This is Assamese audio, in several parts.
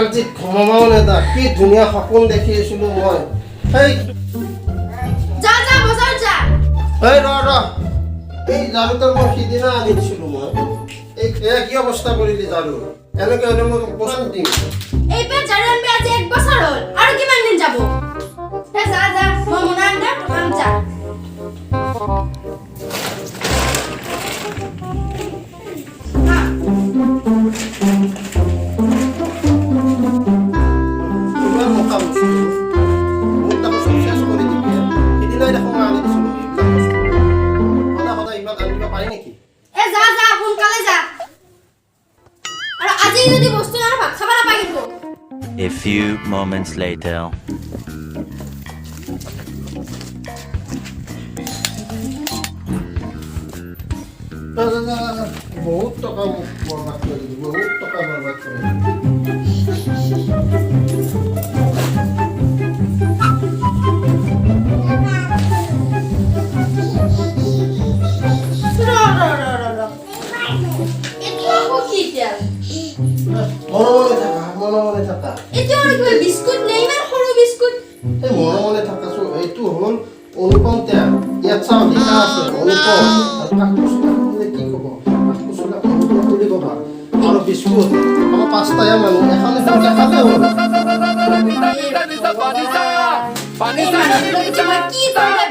কালজিত ঘুমাও নেদা কি ধুনীয়া সপোন দেখি আছিলো মই এই যা যা বজাৰ যা এই ৰ এই জাৰুটোৰ মই সিদিনা আনিছিলো মই এই কি অৱস্থা কৰিলি জাৰু এনেকে হলে মই পছন্দ দিম এই পে জাৰু আনবি আজি 1 বছৰ হ'ল আৰু কিমান দিন যাব যা যা মই মনা আন যা A few moments later. बहुत टका बर्बाद कर दी बहुत टका बर्बाद कर মনে থাকা এটা আর কি বিস্কুট নেই না হলো বিস্কুট এই মনে থাকা সো এইটো হল অনুপম তেল ইয়াত চাও লিখা আছে অনুপম আর কাকুসলা কি কব কাকুসলা অনুপম বুলি কবা আর বিস্কুট আমার পাঁচটায়া মানুষ এখানে তো দেখাতে হল কি করবে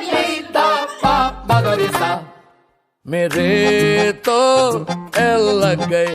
मेरे तो एल लग गए